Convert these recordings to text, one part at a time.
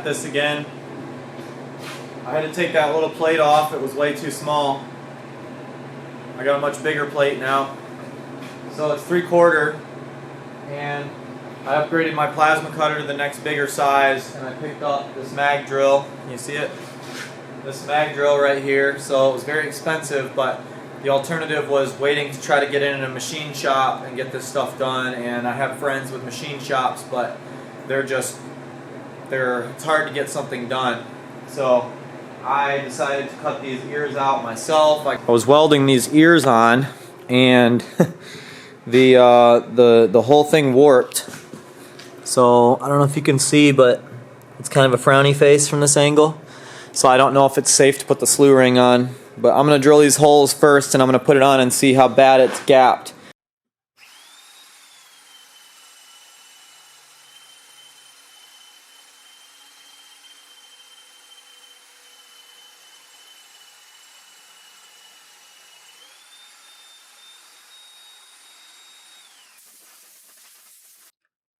at this again. I had to take that little plate off, it was way too small. I got a much bigger plate now. So it's 3/4, and I upgraded my plasma cutter to the next bigger size, and I picked up this mag drill. Can you see it? This mag drill right here. So it was very expensive, but the alternative was waiting to try to get in a machine shop and get this stuff done. And I have friends with machine shops, but it's hard to get something done. So I decided to cut these ears out myself. I was welding these ears on, and the whole thing warped. So I don't know if you can see, but it's kind of a frowny face from this angle. So I don't know if it's safe to put the slew ring on, but I'm going to drill these holes first and I'm going to put it on and see how bad it's gapped.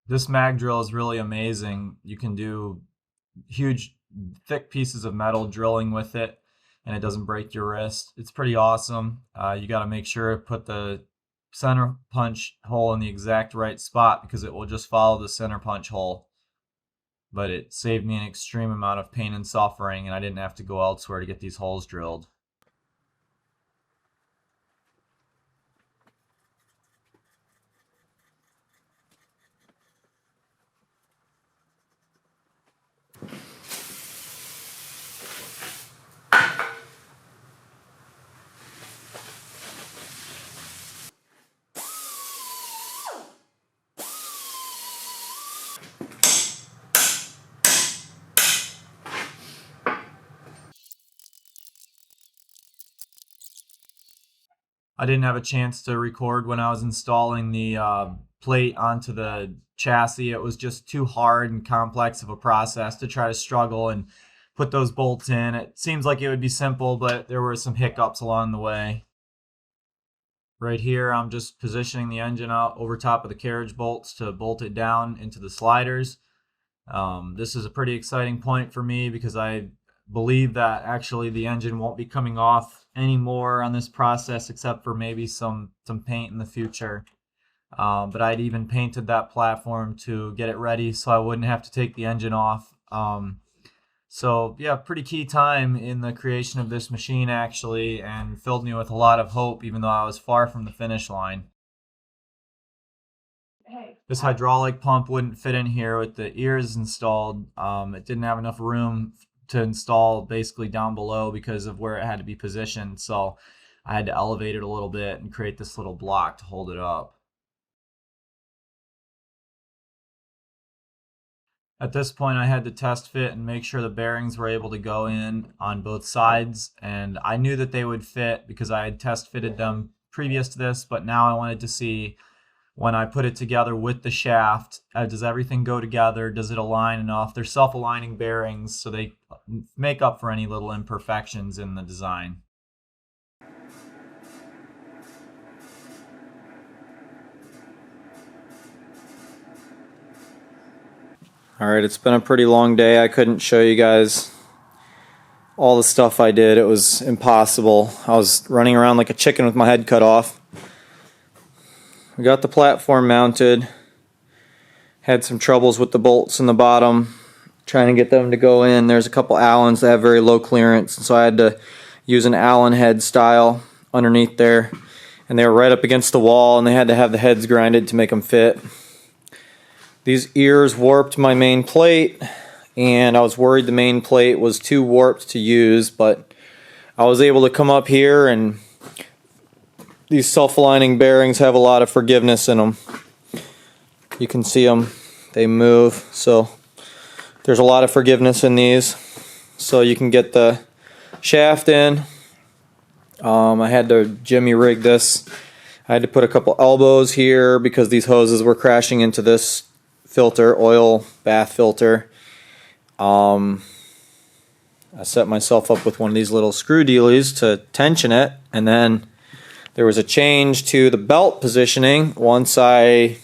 This mag drill is really amazing. You can do huge, thick pieces of metal drilling with it, and it doesn't break your wrist. It's pretty awesome. You got to make sure to put the center punch hole in the exact right spot, because it will just follow the center punch hole. But it saved me an extreme amount of pain and suffering, and I didn't have to go elsewhere to get these holes drilled. I didn't have a chance to record when I was installing the plate onto the chassis. It was just too hard and complex of a process to try to struggle and put those bolts in. It seems like it would be simple, but there were some hiccups along the way. Right here, I'm just positioning the engine out over top of the carriage bolts to bolt it down into the sliders. This is a pretty exciting point for me, because I believe that actually the engine won't be coming off anymore on this process, except for maybe some paint in the future. But I'd even painted that platform to get it ready so I wouldn't have to take the engine off. So yeah, pretty key time in the creation of this machine actually, and filled me with a lot of hope even though I was far from the finish line. This hydraulic pump wouldn't fit in here with the ears installed. It didn't have enough room to install basically down below because of where it had to be positioned, so I had to elevate it a little bit and create this little block to hold it up. At this point I had to test fit and make sure the bearings were able to go in on both sides, and I knew that they would fit because I had test fitted them previous to this, but now I wanted to see, when I put it together with the shaft, does everything go together? Does it align enough? They're self-aligning bearings, so they make up for any little imperfections in the design. Alright, it's been a pretty long day. I couldn't show you guys all the stuff I did. It was impossible. I was running around like a chicken with my head cut off. We got the platform mounted. Had some troubles with the bolts in the bottom, trying to get them to go in. There's a couple Allens that have very low clearance, so I had to use an Allen head style underneath there. And they were right up against the wall, and they had to have the heads grinded to make them fit. These ears warped my main plate, and I was worried the main plate was too warped to use, but I was able to come up here, and these self-aligning bearings have a lot of forgiveness in them. You can see them, they move, so there's a lot of forgiveness in these. So you can get the shaft in. I had to jimmy rig this. I had to put a couple elbows here because these hoses were crashing into this filter, oil bath filter. I set myself up with one of these little screw dealies to tension it, and then there was a change to the belt positioning once I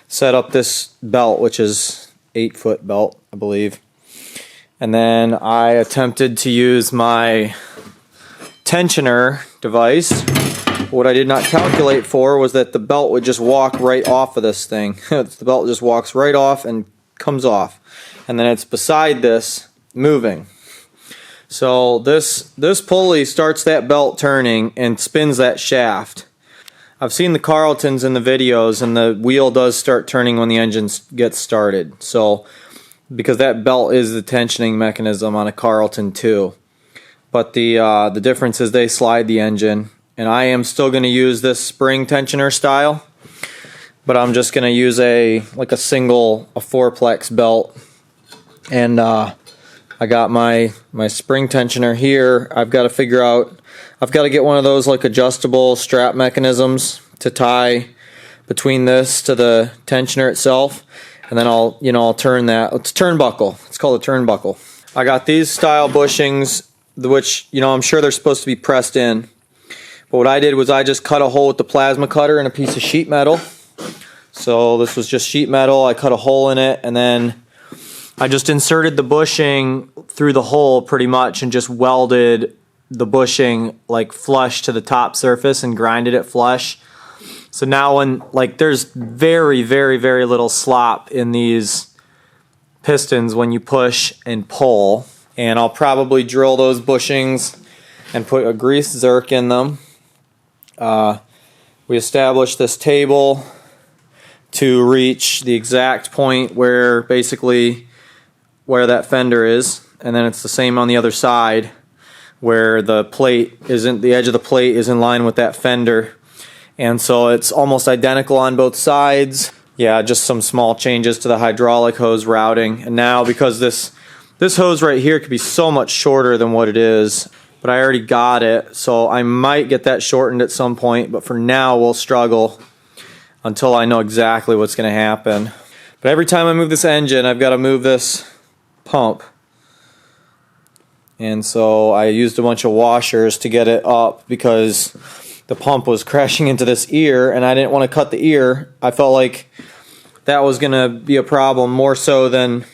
set up this belt, which is 8-foot belt, I believe. And then I attempted to use my tensioner device. What I did not calculate for was that the belt would just walk right off of this thing. The belt just walks right off and comes off. And then it's beside this moving. So this pulley starts that belt turning and spins that shaft. I've seen the Carltons in the videos, and the wheel does start turning when the engine gets started. So because that belt is the tensioning mechanism on a Carlton too. But the difference is they slide the engine, and I am still going to use this spring tensioner style, but I'm just going to use a fourplex belt. And I got my spring tensioner here. I've got to get one of those like adjustable strap mechanisms to tie between this to the tensioner itself. And then I'll turn that. It's a turnbuckle. It's called a turnbuckle. I got these style bushings, which I'm sure they're supposed to be pressed in. But what I did was I just cut a hole with the plasma cutter in a piece of sheet metal. So this was just sheet metal. I cut a hole in it, and then I just inserted the bushing through the hole pretty much and just welded the bushing like flush to the top surface and grinded it flush. So now when there's very, very, very little slop in these pistons when you push and pull. And I'll probably drill those bushings and put a greased zerk in them. We established this table to reach the exact point where that fender is, and then it's the same on the other side where the edge of the plate is in line with that fender. And so it's almost identical on both sides. Yeah, just some small changes to the hydraulic hose routing. And now because this hose right here could be so much shorter than what it is, but I already got it, so I might get that shortened at some point, but for now we'll struggle until I know exactly what's going to happen. But every time I move this engine, I've got to move this pump. And so I used a bunch of washers to get it up because the pump was crashing into this ear, and I didn't want to cut the ear. I felt like that was going to be a problem more so than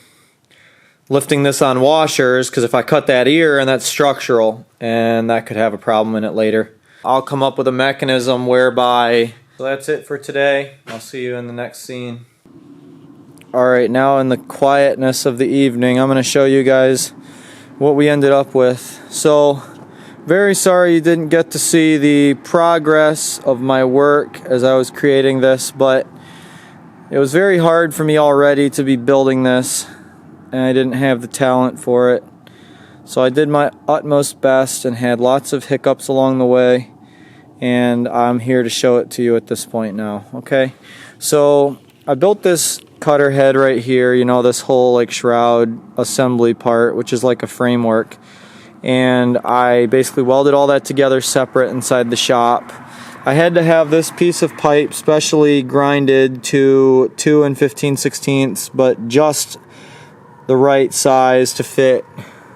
lifting this on washers, because if I cut that ear, and that's structural, and that could have a problem in it later. I'll come up with a mechanism whereby... So that's it for today. I'll see you in the next scene. Alright, now in the quietness of the evening, I'm going to show you guys what we ended up with. So, very sorry you didn't get to see the progress of my work as I was creating this, but it was very hard for me already to be building this, and I didn't have the talent for it. So I did my utmost best and had lots of hiccups along the way, and I'm here to show it to you at this point now. Okay, so I built this cutter head right here, this whole shroud assembly part, which is like a framework, and I basically welded all that together separate inside the shop. I had to have this piece of pipe specially grinded to 2 15/16, but just the right size to fit,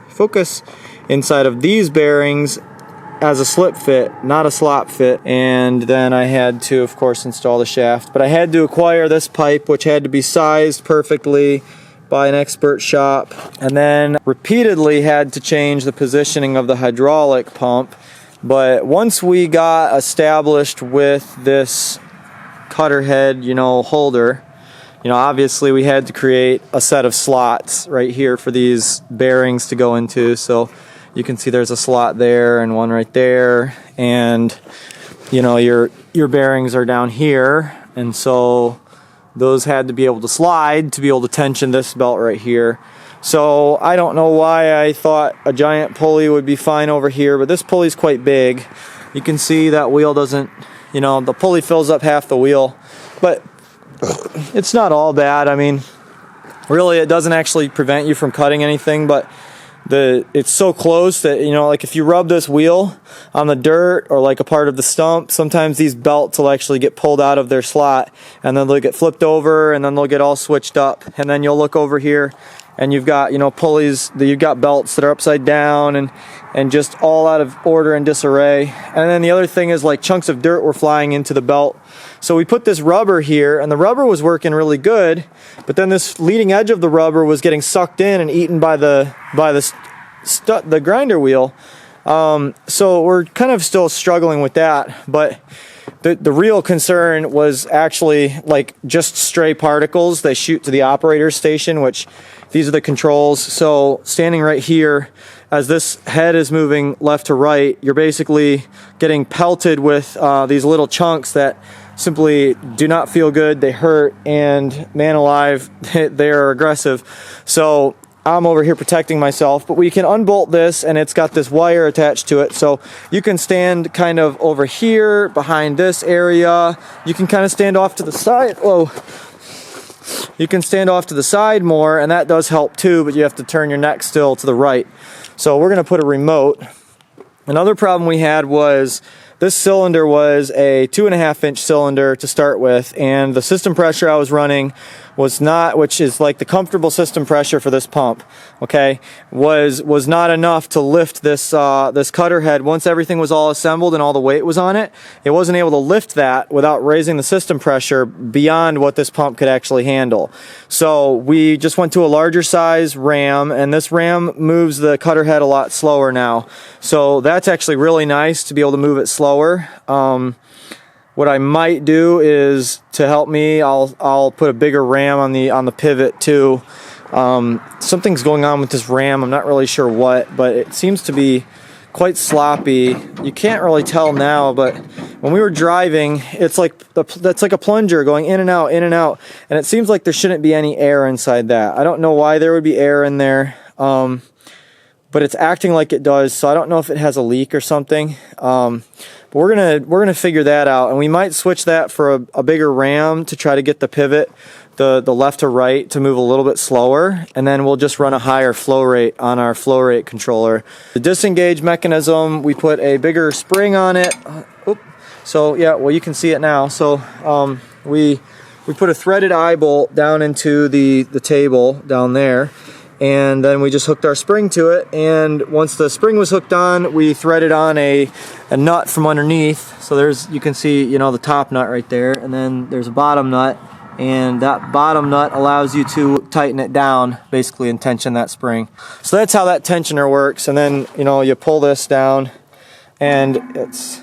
focus, inside of these bearings as a slip fit, not a slop fit. And then I had to, of course, install the shaft. But I had to acquire this pipe, which had to be sized perfectly by an expert shop. And then repeatedly had to change the positioning of the hydraulic pump. But once we got established with this cutter head, holder, obviously we had to create a set of slots right here for these bearings to go into. So you can see there's a slot there and one right there, and your bearings are down here, and so those had to be able to slide to be able to tension this belt right here. So I don't know why I thought a giant pulley would be fine over here, but this pulley's quite big. You can see that wheel doesn't, the pulley fills up half the wheel, but it's not all bad. I mean, really it doesn't actually prevent you from cutting anything, but it's so close that if you rub this wheel on the dirt or a part of the stump, sometimes these belts will actually get pulled out of their slot, and then they'll get flipped over, and then they'll get all switched up, and then you'll look over here and you've got, you know, pulleys, you've got belts that are upside down and just all out of order and disarray. And then the other thing is like chunks of dirt were flying into the belt. So we put this rubber here, and the rubber was working really good, but then this leading edge of the rubber was getting sucked in and eaten by the grinder wheel. So we're kind of still struggling with that, but the real concern was actually like just stray particles that shoot to the operator station, which these are the controls. So standing right here, as this head is moving left to right, you're basically getting pelted with these little chunks that simply do not feel good. They hurt, and man alive, they are aggressive. So I'm over here protecting myself, but we can unbolt this, and it's got this wire attached to it. So you can stand kind of over here behind this area. You can kind of stand off to the side. Whoa. You can stand off to the side more, and that does help too, but you have to turn your neck still to the right. So we're going to put a remote. Another problem we had was this cylinder was a 2.5-inch cylinder to start with, and the system pressure I was running was not, which is like the comfortable system pressure for this pump, okay, was not enough to lift this this cutter head. Once everything was all assembled and all the weight was on it, it wasn't able to lift that without raising the system pressure beyond what this pump could actually handle. So we just went to a larger size ram, and this ram moves the cutter head a lot slower now. So that's actually really nice to be able to move it slower. What I might do is, to help me, I'll put a bigger ram on the pivot too. Something's going on with this ram. I'm not really sure what, but it seems to be quite sloppy. You can't really tell now, but when we were driving, it's like that's like a plunger going in and out, and it seems like there shouldn't be any air inside that. I don't know why there would be air in there, but it's acting like it does. So I don't know if it has a leak or something. But we're gonna figure that out, and we might switch that for a bigger ram to try to get the pivot, the left to right, to move a little bit slower, and then we'll just run a higher flow rate on our flow rate controller. The disengage mechanism, we put a bigger spring on it. So yeah, well, you can see it now. So we put a threaded eye bolt down into the table down there, and then we just hooked our spring to it, and once the spring was hooked on, we threaded on a nut from underneath. So you can see, you know, the top nut right there, and then there's a bottom nut, and that bottom nut allows you to tighten it down, basically, and tension that spring. So that's how that tensioner works. And then, you know, you pull this down, and it's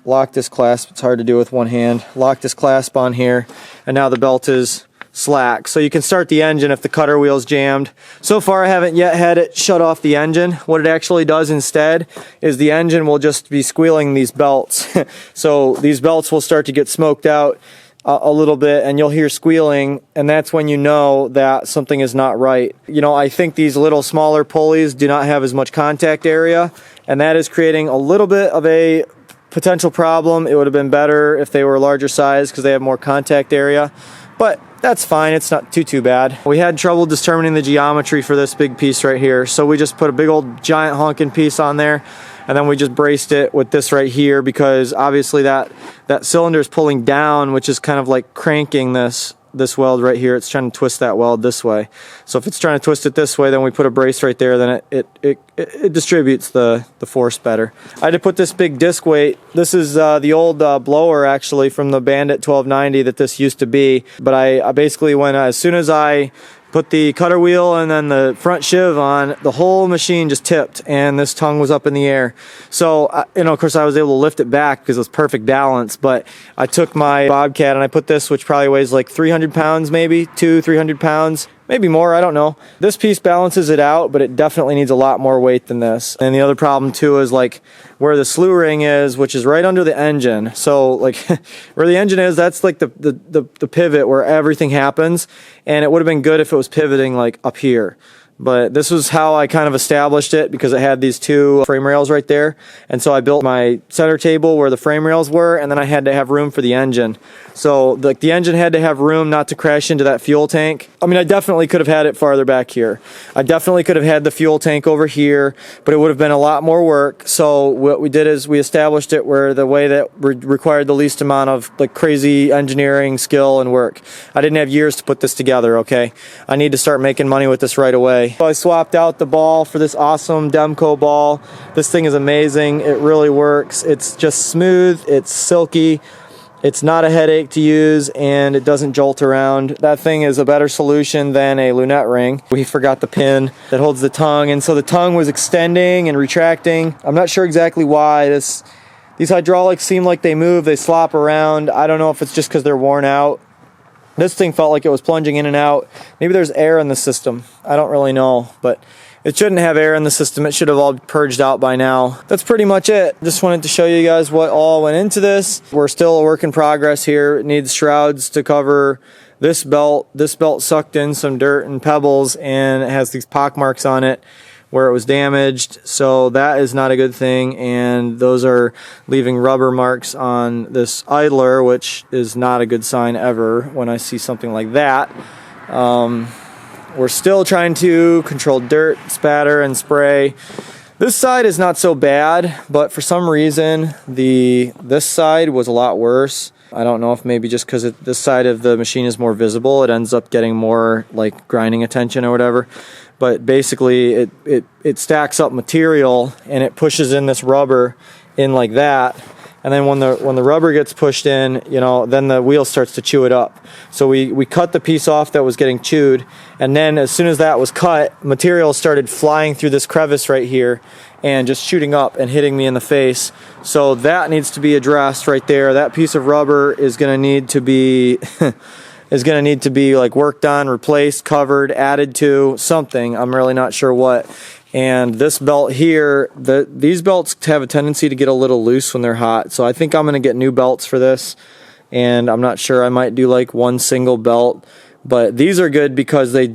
lock this clasp. It's hard to do with one hand. Lock this clasp on here, and now the belt is slack, so you can start the engine if the cutter wheel's jammed. So far I haven't yet had it shut off the engine. What it actually does instead is the engine will just be squealing these belts. So these belts will start to get smoked out a little bit, and you'll hear squealing, and that's when you know that something is not right. You know, I think these little smaller pulleys do not have as much contact area, and that is creating a little bit of a potential problem. It would have been better if they were a larger size because they have more contact area, but that's fine. It's not too bad. We had trouble determining the geometry for this big piece right here, so we just put a big old giant honking piece on there, and then we just braced it with this right here, because obviously that cylinder is pulling down, which is kind of like cranking this weld right here. It's trying to twist that weld this way. So if it's trying to twist it this way, then we put a brace right there, then it distributes the force better. I had to put this big disc weight. This is the old blower, actually, from the Bandit 1290 that this used to be. But I basically went, as soon as I put the cutter wheel and then the front shiv on, the whole machine just tipped, and this tongue was up in the air. So, you know, of course I was able to lift it back because it was perfect balance, but I took my Bobcat and I put this, which probably weighs like 300 pounds, maybe 300 pounds, maybe more, I don't know. This piece balances it out, but it definitely needs a lot more weight than this. And the other problem too is like where the slew ring is, which is right under the engine. So like where the engine is, that's like the pivot where everything happens. And it would have been good if it was pivoting like up here. But this was how I kind of established it, because it had these two frame rails right there. And so I built my center table where the frame rails were, and then I had to have room for the engine. So the engine had to have room not to crash into that fuel tank. I mean, I definitely could have had it farther back here. I definitely could have had the fuel tank over here, but it would have been a lot more work. So what we did is we established it where the way that required the least amount of like crazy engineering skill and work. I didn't have years to put this together, okay? I need to start making money with this right away. So I swapped out the ball for this awesome Demco ball. This thing is amazing. It really works. It's just smooth. It's silky. It's not a headache to use, and it doesn't jolt around. That thing is a better solution than a lunette ring. We forgot the pin that holds the tongue, and so the tongue was extending and retracting. I'm not sure exactly why. These hydraulics seem like they move. They slop around. I don't know if it's just because they're worn out. This thing felt like it was plunging in and out. Maybe there's air in the system. I don't really know, but it shouldn't have air in the system. It should have all purged out by now. That's pretty much it. Just wanted to show you guys what all went into this. We're still a work in progress here. It needs shrouds to cover this belt. This belt sucked in some dirt and pebbles, and it has these pock marks on it where it was damaged, so that is not a good thing, and those are leaving rubber marks on this idler, which is not a good sign ever when I see something like that. We're still trying to control dirt, spatter, and spray. This side is not so bad, but for some reason this side was a lot worse. I don't know if maybe just because this side of the machine is more visible, it ends up getting more like grinding attention or whatever. But basically it stacks up material and it pushes in this rubber in like that. And then when the rubber gets pushed in, you know, then the wheel starts to chew it up. So we cut the piece off that was getting chewed, and then as soon as that was cut, material started flying through this crevice right here and just shooting up and hitting me in the face. So that needs to be addressed right there. That piece of rubber is going to need to be like worked on, replaced, covered, added to, something. I'm really not sure what. And this belt here, these belts have a tendency to get a little loose when they're hot. So I think I'm going to get new belts for this. And I'm not sure, I might do like one single belt. But these are good because a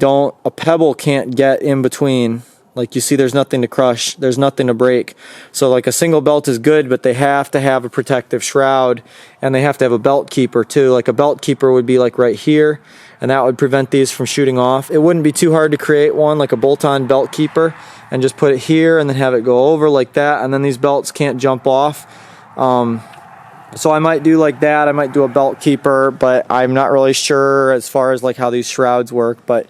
pebble can't get in between. Like you see, there's nothing to crush, there's nothing to break. So like a single belt is good, but they have to have a protective shroud, and they have to have a belt keeper too. Like a belt keeper would be like right here, and that would prevent these from shooting off. It wouldn't be too hard to create one, like a bolt-on belt keeper, and just put it here and then have it go over like that, and then these belts can't jump off. So I might do like that. I might do a belt keeper, but I'm not really sure as far as like how these shrouds work. But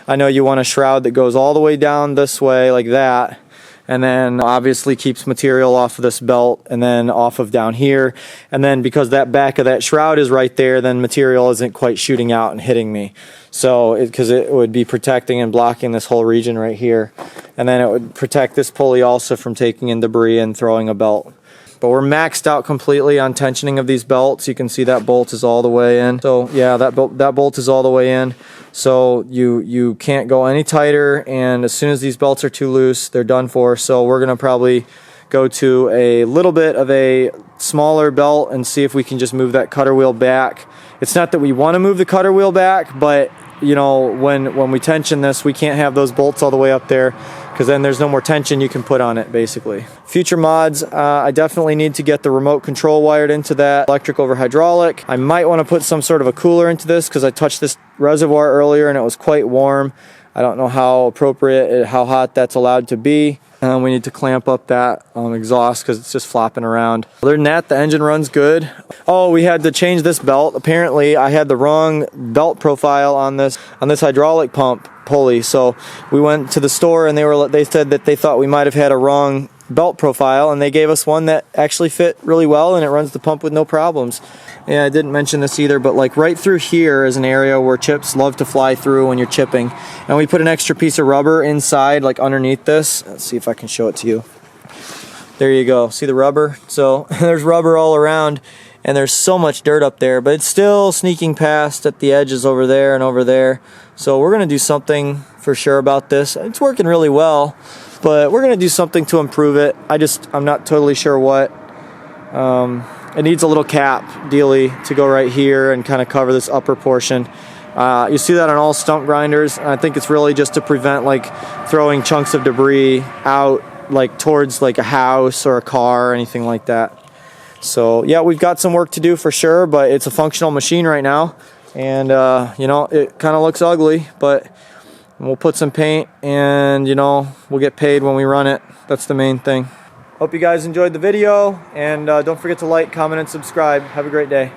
I know you want a shroud that goes all the way down this way like that, and then obviously keeps material off of this belt and then off of down here. And then because that back of that shroud is right there, then material isn't quite shooting out and hitting me. So because it would be protecting and blocking this whole region right here. And then it would protect this pulley also from taking in debris and throwing a belt. But we're maxed out completely on tensioning of these belts. You can see that bolt is all the way in. So yeah, that bolt is all the way in. So you can't go any tighter, and as soon as these belts are too loose, they're done for. So we're gonna probably go to a little bit of a smaller belt and see if we can just move that cutter wheel back. It's not that we want to move the cutter wheel back, but you know, when we tension this, we can't have those bolts all the way up there, because then there's no more tension you can put on it, basically. Future mods, I definitely need to get the remote control wired into that, electric over hydraulic. I might want to put some sort of a cooler into this, because I touched this reservoir earlier and it was quite warm. I don't know how appropriate, how hot that's allowed to be. We need to clamp up that exhaust because it's just flopping around. Other than that, the engine runs good. Oh, we had to change this belt. Apparently, I had the wrong belt profile on this hydraulic pump pulley. So we went to the store and they said that they thought we might have had a wrong belt profile, and they gave us one that actually fit really well, and it runs the pump with no problems. Yeah, I didn't mention this either, but like right through here is an area where chips love to fly through when you're chipping. And we put an extra piece of rubber inside, like underneath this. Let's see if I can show it to you. There you go. See the rubber? So there's rubber all around, and there's so much dirt up there, but it's still sneaking past at the edges over there and over there. So we're going to do something for sure about this. It's working really well, but we're going to do something to improve it. I'm not totally sure what. It needs a little cap dealy to go right here and kind of cover this upper portion. You see that on all stump grinders, and I think it's really just to prevent like throwing chunks of debris out like towards like a house or a car or anything like that. So yeah, we've got some work to do for sure, but it's a functional machine right now, and you know, it kind of looks ugly, but we'll put some paint and, you know, we'll get paid when we run it. That's the main thing. Hope you guys enjoyed the video, and don't forget to like, comment, and subscribe. Have a great day.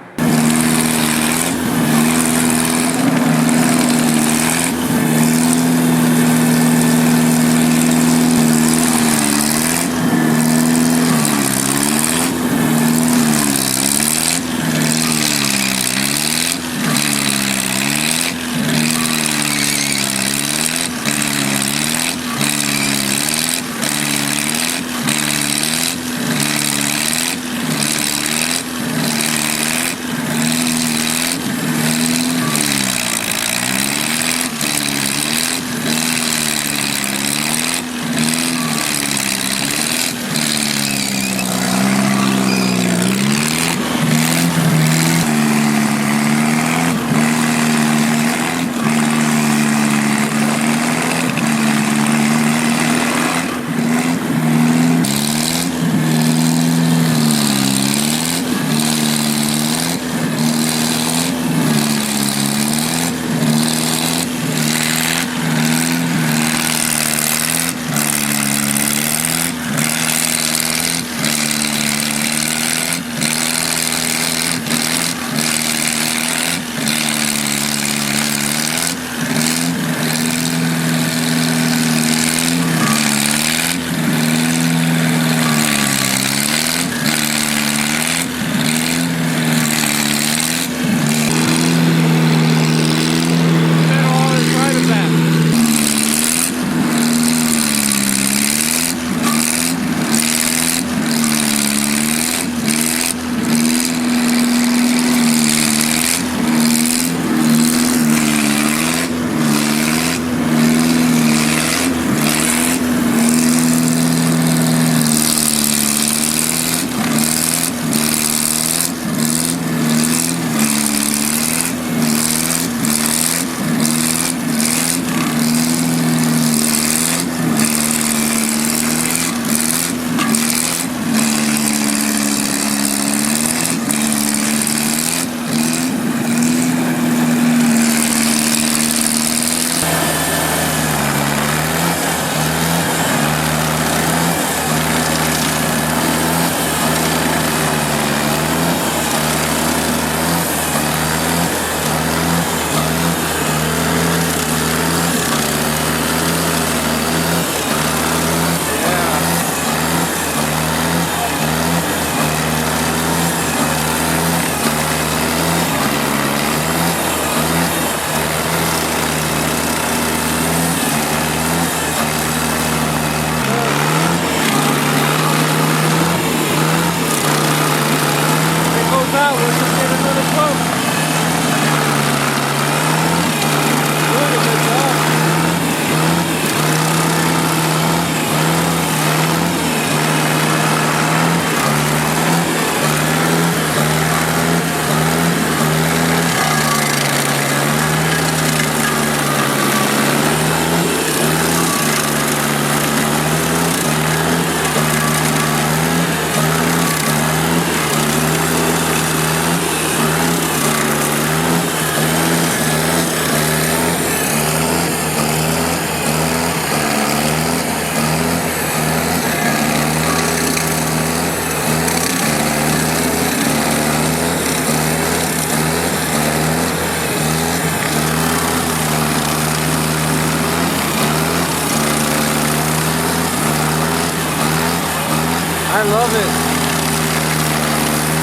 I love it.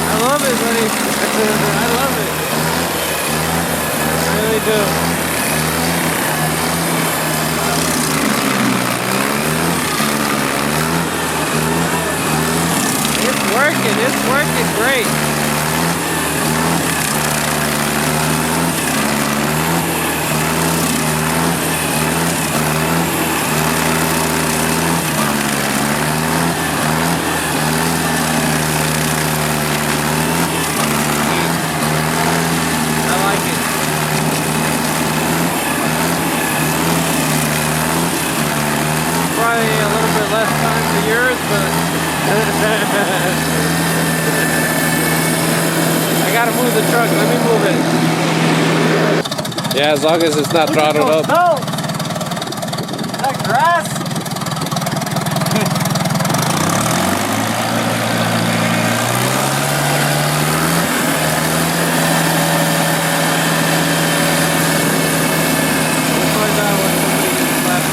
I love it, buddy. I love it. I really do. It's working great. move the truck. Let me move it. Yeah, as long as it's not throttled up. No! Is that grass? We'll find out when somebody gets slapped.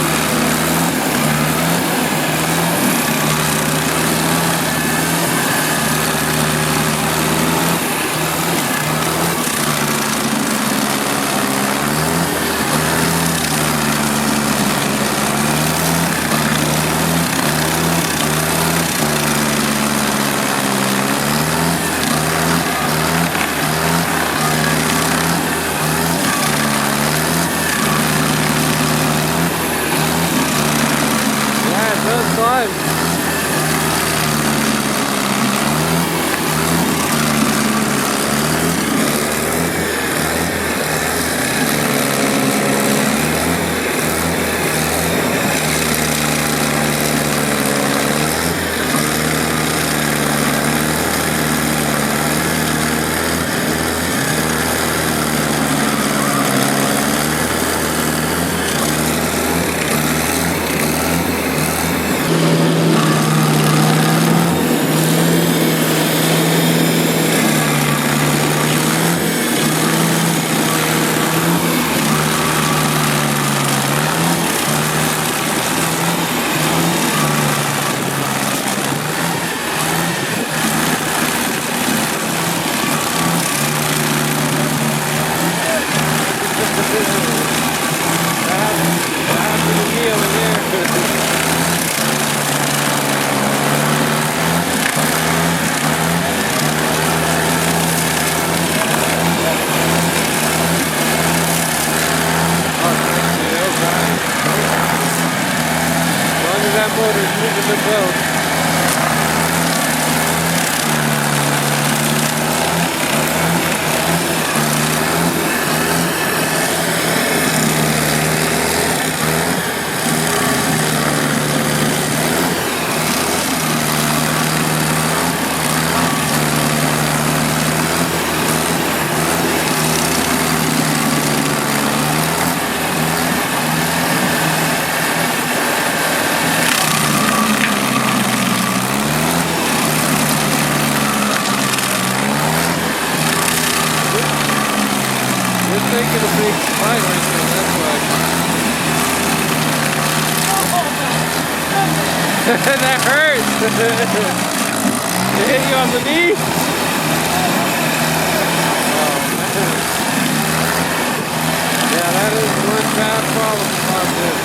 Fine. That motor's moving the boat. Taking a big spine right there, that's why. That hurts! It hit you on the knee? Oh, man. Yeah, that is one bad problem about this.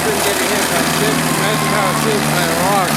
Getting hit by shit. Imagine how it feels by a rock.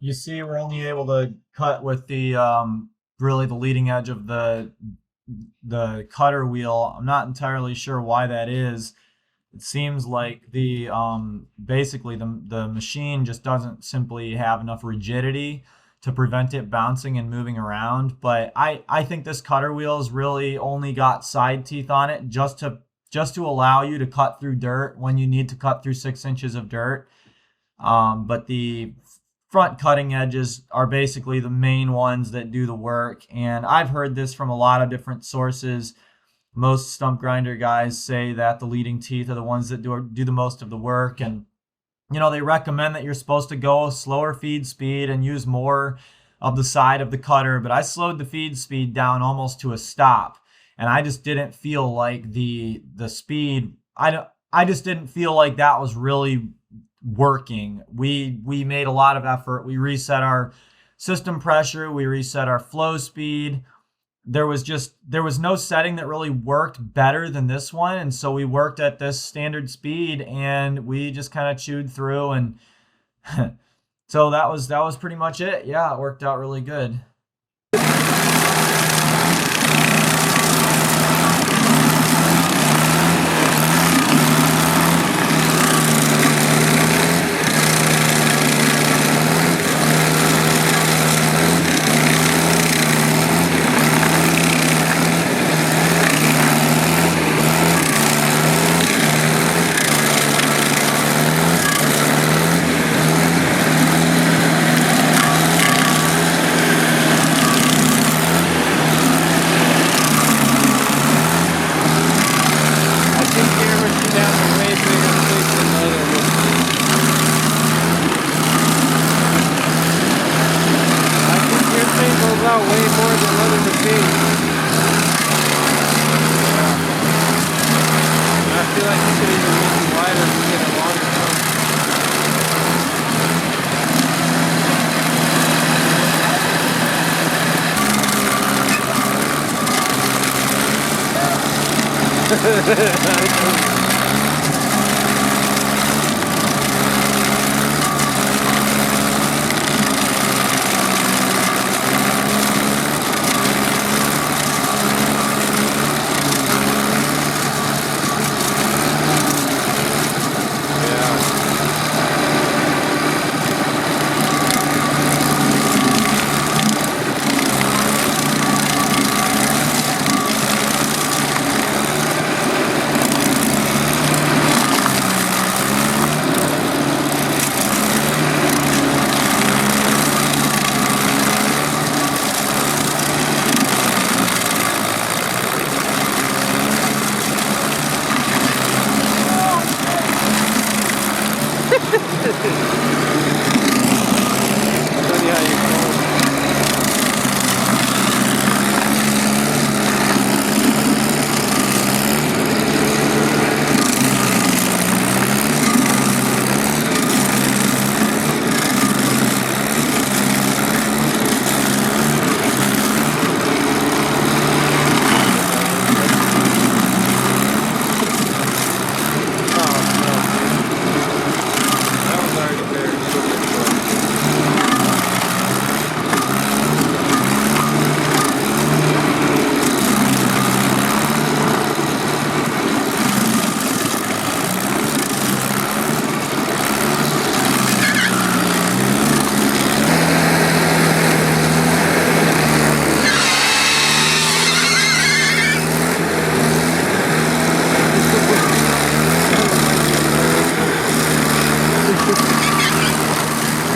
you see we're only able to cut with the really the leading edge of the cutter wheel. I'm not entirely sure why that is. It seems like the basically the machine just doesn't simply have enough rigidity to prevent it bouncing and moving around. But I think this cutter wheel's really only got side teeth on it just to allow you to cut through dirt when you need to cut through 6 inches of dirt. But the front cutting edges are basically the main ones that do the work. And I've heard this from a lot of different sources. Most stump grinder guys say that the leading teeth are the ones that do the most of the work. And, you know, they recommend that you're supposed to go slower feed speed and use more of the side of the cutter. But I slowed the feed speed down almost to a stop. And I just didn't feel like the speed, I just didn't feel like that was really working. We made a lot of effort. We reset our system pressure, we reset our flow speed. There was no setting that really worked better than this one, and so we worked at this standard speed and we just kind of chewed through, and so that was pretty much it. Yeah, it worked out really good. Out way more than other machines. I feel like you could even make them wider and get a longer one.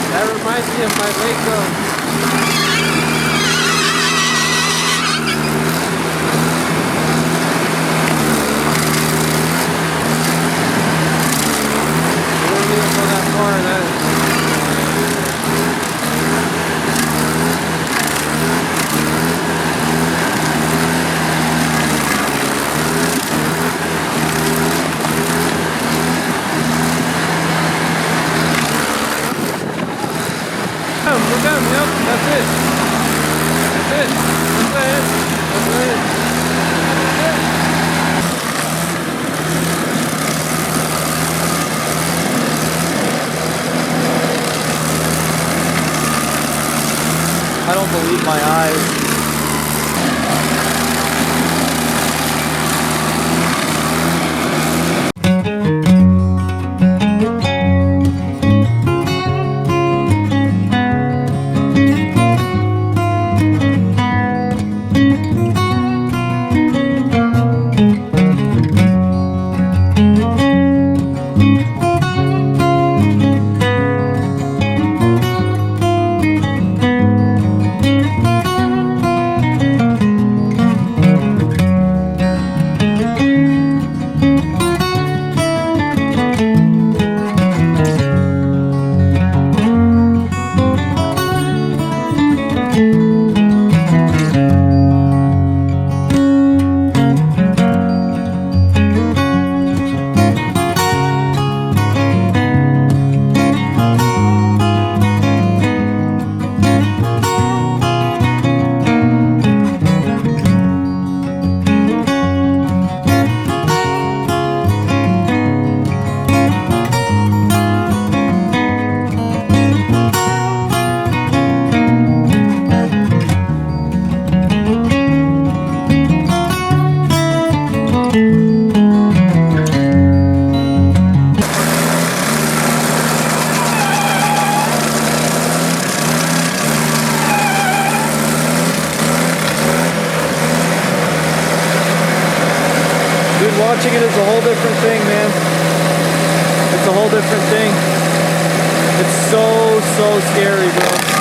That reminds me of my Waco. We don't need to go that far in that. We're done, yep, that's it. don't believe my eyes. Watching it is a whole different thing, man. It's a whole different thing. It's so scary, bro.